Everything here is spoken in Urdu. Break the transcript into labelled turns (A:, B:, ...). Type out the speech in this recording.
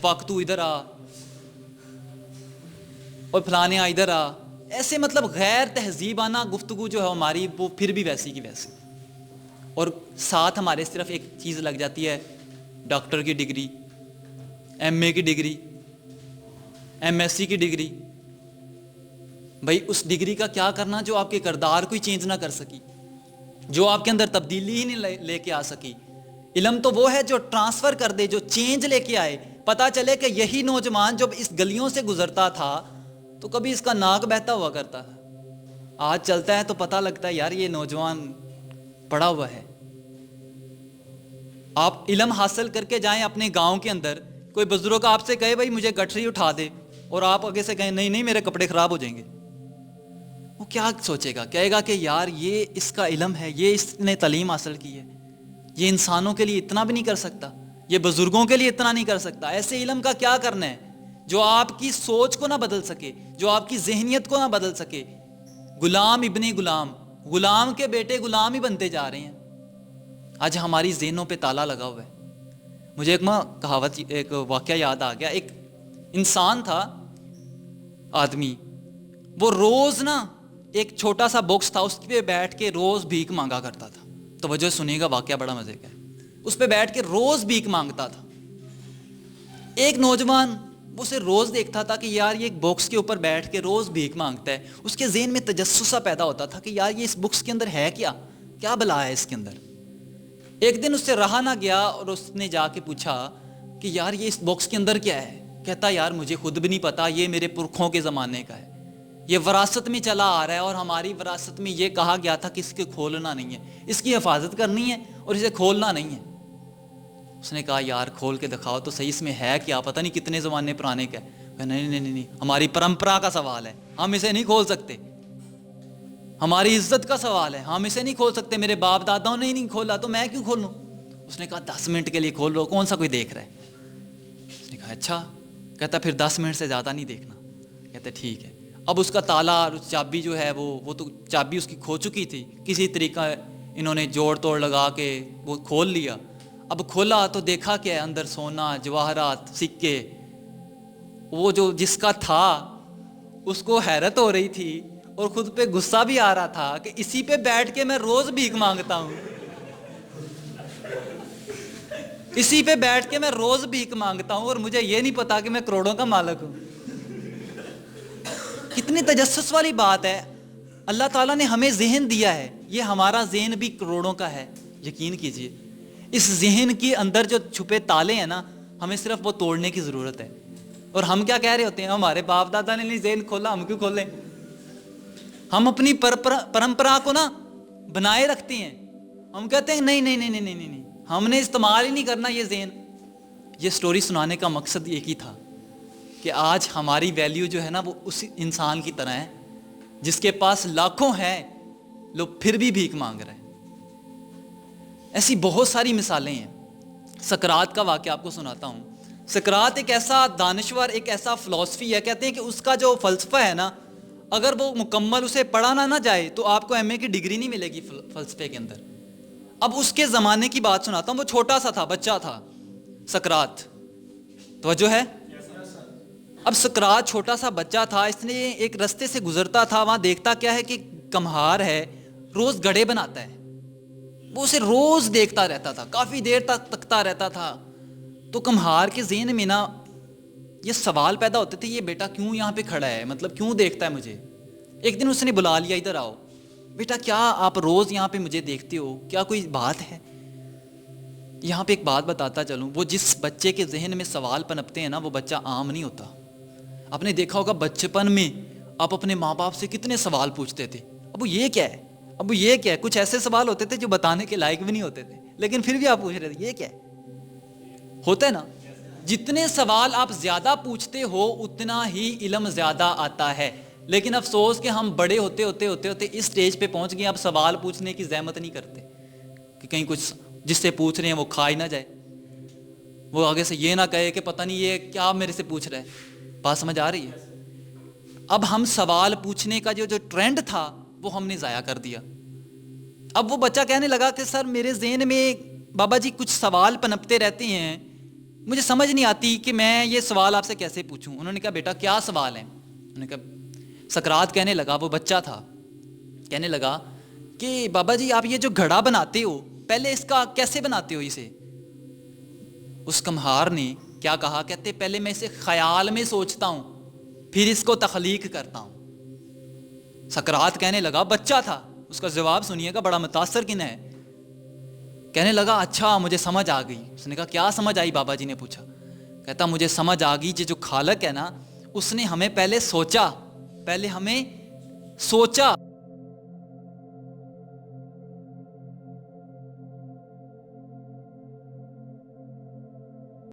A: پاک تو ادھر آ اور فلانے ادھر آ. ایسے مطلب غیر تہذیبانہ گفتگو جو ہے ہماری وہ پھر بھی ویسی کی ویسی. اور ساتھ ہمارے صرف ایک چیز لگ جاتی ہے, ڈاکٹر کی ڈگری, ایم اے کی ڈگری, ایم ایس سی کی ڈگری. بھائی اس ڈگری کا کیا کرنا جو آپ کے کردار کو ہی چینج نہ کر سکی, جو آپ کے اندر تبدیلی ہی نہیں لے کے آ سکی. علم تو وہ ہے جو ٹرانسفر کر دے, جو چینج لے کے آئے. پتا چلے کہ یہی نوجوان جب اس گلیوں سے گزرتا تھا تو کبھی اس کا ناک بہتا ہوا کرتا تھا, آج چلتا ہے تو پتہ لگتا ہے یار یہ نوجوان پڑا ہوا ہے. آپ علم حاصل کر کے جائیں اپنے گاؤں کے اندر, کوئی بزرگ آپ سے کہے بھائی مجھے گٹھری اٹھا دے, اور آپ آگے سے کہیں نہیں نہیں میرے کپڑے خراب ہو جائیں گے, وہ کیا سوچے گا؟ کہے گا کہ یار یہ اس کا علم ہے, یہ اس نے تعلیم حاصل کی ہے, یہ انسانوں کے لیے اتنا بھی نہیں کر سکتا, یہ بزرگوں کے لیے اتنا نہیں کر سکتا. ایسے علم کا کیا کرنا ہے جو آپ کی سوچ کو نہ بدل سکے, جو آپ کی ذہنیت کو نہ بدل سکے. غلام ابن غلام, غلام کے بیٹے غلام ہی بنتے جا رہے ہیں. آج ہماری ذہنوں پہ تالا لگا ہوا ہے. مجھے ایک کہاوت, ایک واقعہ یاد آ گیا. ایک انسان تھا, آدمی, وہ روز نا ایک چھوٹا سا باکس تھا, اس پہ بیٹھ کے روز بھیک مانگا کرتا تھا. توجہ سنیے گا, واقعہ بڑا مزے کا ہے. اس پہ بیٹھ کے روز بھیک مانگتا تھا. ایک نوجوان اسے روز دیکھتا تھا کہ یار یہ ایک باکس کے اوپر بیٹھ کے روز بھیک مانگتا ہے. اس کے ذہن میں تجسس سا پیدا ہوتا تھا کہ یار یہ اس باکس کے اندر ہے کیا بلا ہے اس کے اندر. ایک دن اس سے رہا نہ گیا اور اس نے جا کے پوچھا کہ یار یہ اس باکس کے اندر کیا ہے. کہتا یار مجھے خود بھی نہیں پتا, یہ میرے پرکھوں کے زمانے کا ہے, یہ وراثت میں چلا آ رہا ہے, اور ہماری وراثت میں یہ کہا گیا تھا کہ اس کے کھولنا نہیں ہے, اس کی حفاظت کرنی ہے اور اسے کھولنا نہیں ہے. اس نے کہا یار کھول کے دکھاؤ تو صحیح, اس میں ہے کیا, پتہ نہیں کتنے زمانے پرانے کا ہے. نہیں نہیں نہیں, ہماری پرمپرا کا سوال ہے, ہم اسے نہیں کھول سکتے. ہماری عزت کا سوال ہے, ہم اسے نہیں کھول سکتے. میرے باپ داداؤں نے نہیں کھولا تو میں کیوں کھولوں. اس نے کہا 10 منٹ کے لیے کھول لو, کون سا کوئی دیکھ رہا ہے. اس نے کہا اچھا. کہتا پھر 10 منٹ سے زیادہ نہیں دیکھنا. کہتے ٹھیک ہے. اب اس کا تالا اور چابی جو ہے وہ تو چابی اس کی کھو چکی تھی, کسی طریقہ انہوں نے جوڑ توڑ لگا کے وہ کھول لیا. اب کھولا تو دیکھا کہ اندر سونا, جواہرات, سکے. وہ جو جس کا تھا اس کو حیرت ہو رہی تھی اور خود پہ غصہ بھی آ رہا تھا کہ اسی پہ بیٹھ کے میں روز بھیک مانگتا ہوں, اسی پہ بیٹھ کے میں روز بھیک مانگتا ہوں, اور مجھے یہ نہیں پتا کہ میں کروڑوں کا مالک ہوں. کتنی تجسس والی بات ہے. اللہ تعالیٰ نے ہمیں ذہن دیا ہے, یہ ہمارا ذہن بھی کروڑوں کا ہے. یقین کیجئے اس ذہن کے اندر جو چھپے تالے ہیں نا, ہمیں صرف وہ توڑنے کی ضرورت ہے. اور ہم کیا کہہ رہے ہوتے ہیں, ہمارے باپ دادا نے نہیں ذہن کھولا, ہم کیوں کھولیں. ہم اپنی پرمپرا کو نا بنائے رکھتے ہیں. ہم کہتے ہیں نہیں نہیں نہیں نہیں نہیں نہیں, ہم نے استعمال ہی نہیں کرنا یہ ذہن. یہ سٹوری سنانے کا مقصد ایک ہی تھا کہ آج ہماری ویلیو جو ہے نا وہ اس انسان کی طرح ہے جس کے پاس لاکھوں ہیں, لوگ پھر بھی بھیک مانگ رہے ہیں. ایسی بہت ساری مثالیں ہیں. سقراط کا واقعہ آپ کو سناتا ہوں. سقراط ایک ایسا دانشور, ایک ایسا فلسفی ہے, کہتے ہیں کہ اس کا جو فلسفہ ہے نا, اگر وہ مکمل اسے پڑھا نہ جائے تو آپ کو ایم اے کی ڈگری نہیں ملے گی فلسفے کے اندر. اب اس کے زمانے کی بات سناتا ہوں. وہ چھوٹا سا تھا, بچہ تھا سقراط. توجہ ہے. اب سقراط چھوٹا سا بچہ تھا, اس نے ایک رستے سے گزرتا تھا, وہاں دیکھتا کیا ہے کہ کمہار ہے, روز گڑھے بناتا ہے. وہ اسے روز دیکھتا رہتا تھا, کافی دیر تک تکتا رہتا تھا. تو کمہار کے ذہن میں نا یہ سوال پیدا ہوتے تھے, یہ بیٹا کیوں یہاں پہ کھڑا ہے, مطلب کیوں دیکھتا ہے مجھے. ایک دن اس نے بلا لیا, ادھر آؤ بیٹا, کیا آپ روز یہاں پہ مجھے دیکھتے ہو, کیا کوئی بات ہے. یہاں پہ ایک بات بتاتا چلوں, وہ جس بچے کے ذہن میں سوال پنپتے ہیں نا, وہ بچہ عام نہیں ہوتا. آپ نے دیکھا ہوگا بچپن میں آپ اپنے ماں باپ سے کتنے سوال پوچھتے تھے, ابو یہ کیا ہے, ابو یہ کیا ہے. کچھ ایسے سوال ہوتے تھے جو بتانے کے لائق بھی نہیں ہوتے تھے, لیکن پھر بھی آپ پوچھ رہے تھے یہ کیا ہے. ہوتا ہے نا, جتنے سوال آپ زیادہ پوچھتے ہو اتنا ہی علم زیادہ آتا ہے. لیکن افسوس کہ ہم بڑے ہوتے اس سٹیج پہ پہنچ گئے, اب سوال پوچھنے کی زحمت نہیں کرتے کہ کہیں کچھ جس سے پوچھ رہے ہیں وہ کھا ہی نہ جائے, وہ آگے سے یہ نہ کہے کہ پتہ نہیں یہ کیا میرے سے پوچھ رہا ہے. بات سمجھ آ رہی ہے. اب ہم سوال پوچھنے کا جو ٹرینڈ تھا وہ ہم نے ضائع کر دیا. اب وہ بچہ کہنے لگا کہ سر میرے ذہن میں بابا جی کچھ سوال پنپتے رہتے ہیں, مجھے سمجھ نہیں آتی کہ میں یہ سوال آپ سے کیسے پوچھوں. انہوں نے کہا بیٹا کیا سوال ہے؟ انہوں نے کہا سقراط کہنے لگا, وہ بچہ تھا, کہنے لگا کہ بابا جی آپ یہ جو گھڑا بناتے ہو پہلے اس کا کیسے بناتے ہو اسے؟ اس کمہار نے کیا کہا, کہتے پہلے میں اسے خیال میں سوچتا ہوں پھر اس کو تخلیق کرتا ہوں. سقراط کہنے لگا, بچہ تھا, اس کا جواب سنیے گا بڑا متاثر کن ہے. کہنے لگا اچھا مجھے سمجھ آ گئی. اس نے کہا کیا سمجھ آئی؟ بابا جی نے پوچھا. کہتا مجھے سمجھ آ گئی جو خالق ہے نا اس نے ہمیں پہلے سوچا